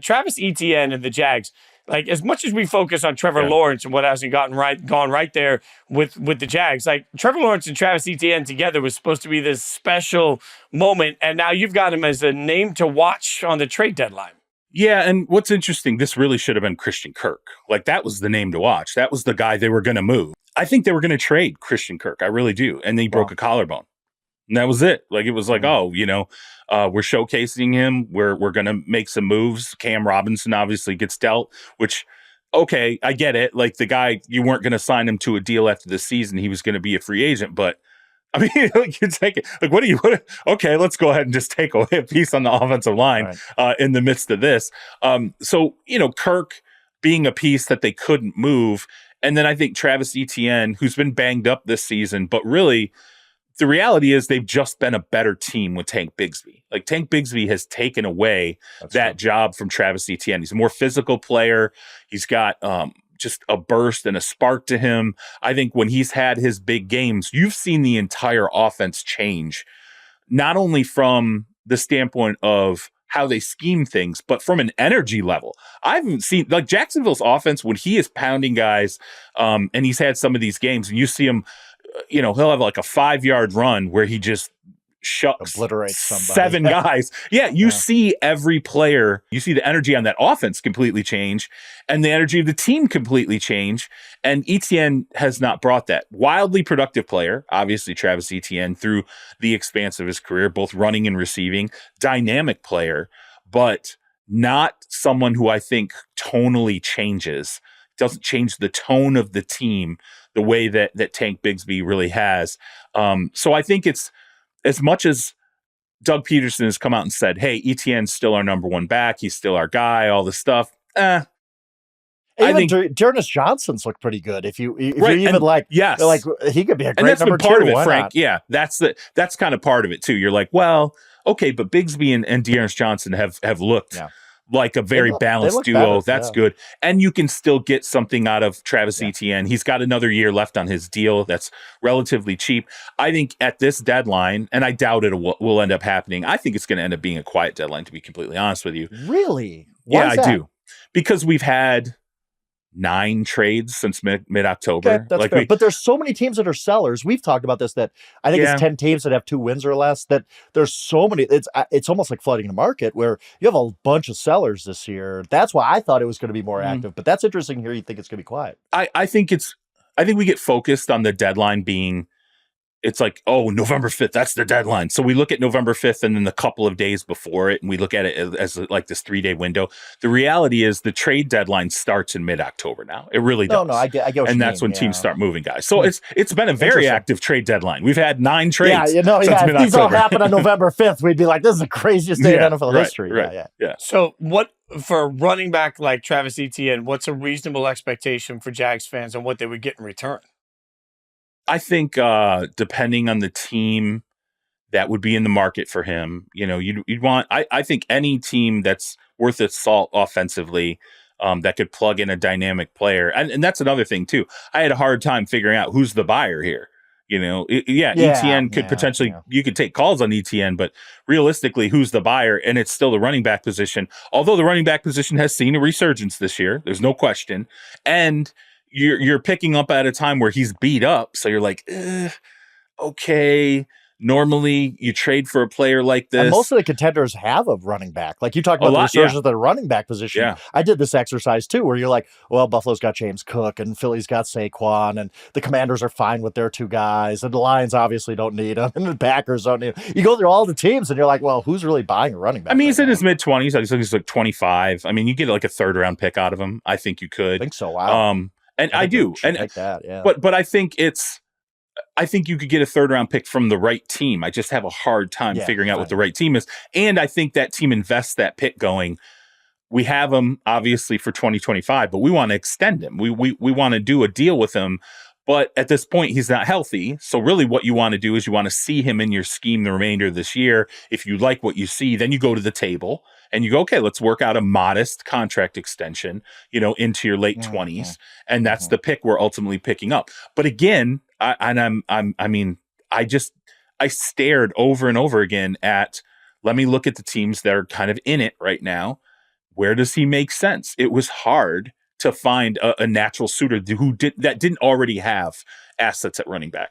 Travis Etienne and the Jags, like as much as we focus on Trevor Lawrence and what hasn't gone right there with the Jags, like Trevor Lawrence and Travis Etienne together was supposed to be this special moment, and now you've got him as a name to watch on the trade deadline. Yeah, and what's interesting, this really should have been Christian Kirk. Like, that was the name to watch. That was the guy they were going to move. I think they were going to trade Christian Kirk. I really do. And they broke a collarbone. And that was it. Like, it was like, we're showcasing him. We're going to make some moves. Cam Robinson obviously gets dealt, which, okay, I get it. Like, the guy, you weren't going to sign him to a deal after the season. He was going to be a free agent, but I mean, like, you take it. Like, okay, let's go ahead and just take away a piece on the offensive line in the midst of this. So, Kirk being a piece that they couldn't move. And then I think Travis Etienne, who's been banged up this season, but really the reality is they've just been a better team with Tank Bigsby. Like, Tank Bigsby has taken away that job from Travis Etienne. He's a more physical player. He's got, just a burst and a spark to him. I think when he's had his big games, you've seen the entire offense change, not only from the standpoint of how they scheme things, but from an energy level. I haven't seen, like, Jacksonville's offense when he is pounding guys, and he's had some of these games, and you see him, he'll have like a 5-yard run where he just obliterates somebody. 7 guys. You see every player, you see the energy on that offense completely change and the energy of the team completely change. And Etienne has not brought that. Wildly productive player, obviously Travis Etienne through the expanse of his career, both running and receiving, dynamic player, but not someone who I think tonally changes, doesn't change the tone of the team the way that Tank Bigsby really has. So I think it's, as much as Doug Peterson has come out and said, hey, Etienne's still our number one back, he's still our guy, all this stuff. I think Dearness Johnson's looked pretty good. If you he could be a great and that's number been part two. Of it, Frank. Not? Yeah, that's kind of part of it too. You're like, well, okay, but Bigsby and Dearness Johnson have looked like a very balanced duo. That's good. And you can still get something out of Travis Etienne. He's got another year left on his deal that's relatively cheap. I think at this deadline, and I doubt it will end up happening, I think it's going to end up being a quiet deadline, to be completely honest with you. Really? Why is that? I do. Because we've had 9 trades since mid-October. Okay, that's fair. But there's so many teams that are sellers. We've talked about this, that I think it's 10 teams that have 2 wins or less, that there's so many. It's almost like flooding the market where you have a bunch of sellers this year. That's why I thought it was going to be more active. But that's interesting here. You think it's going to be quiet. I think we get focused on the deadline being, it's like, oh, November 5th, that's the deadline. So we look at November 5th and then the couple of days before it, and we look at it as like this 3-day window. The reality is the trade deadline starts in mid-October now. It really does. No, I get what and that's when teams start moving guys. So it's been a very active trade deadline. We've had 9 trades. If these all happen on November 5th, we'd be like, this is the craziest day in NFL history. Yeah. So what, for a running back like Travis Etienne, what's a reasonable expectation for Jags fans on what they would get in return? I think depending on the team that would be in the market for him, you'd want, I think any team that's worth its salt offensively that could plug in a dynamic player. And that's another thing too. I had a hard time figuring out who's the buyer here. Etienne could potentially, you could take calls on Etienne, but realistically, who's the buyer? And it's still the running back position. Although the running back position has seen a resurgence this year, there's no question. And you're picking up at a time where he's beat up. So you're like, okay. Normally you trade for a player like this. And most of the contenders have a running back. Like you talked about the resurgence of the running back position. Yeah. I did this exercise too, where you're like, well, Buffalo's got James Cook and Philly's got Saquon and the Commanders are fine with their 2 guys and the Lions obviously don't need them and the Packers don't need them. You go through all the teams and you're like, well, who's really buying a running back? I mean, he's in his mid-20s. I think he's like 25. I mean, you get like a 3rd-round pick out of him. I think you could. I think so. Wow. And I do. And like that, yeah. But I think you could get a 3rd-round pick from the right team. I just have a hard time figuring out what the right team is. And I think that team invests that pick going, we have him obviously for 2025, but we want to extend him. We want to do a deal with him. But at this point, he's not healthy. So really what you want to do is you want to see him in your scheme the remainder of this year. If you like what you see, then you go to the table and you go, okay, let's work out a modest contract extension, into your late 20s. And that's the pick we're ultimately picking up. But again, I stared over and over again at, let me look at the teams that are kind of in it right now. Where does he make sense? It was hard to find a natural suitor that didn't already have assets at running back.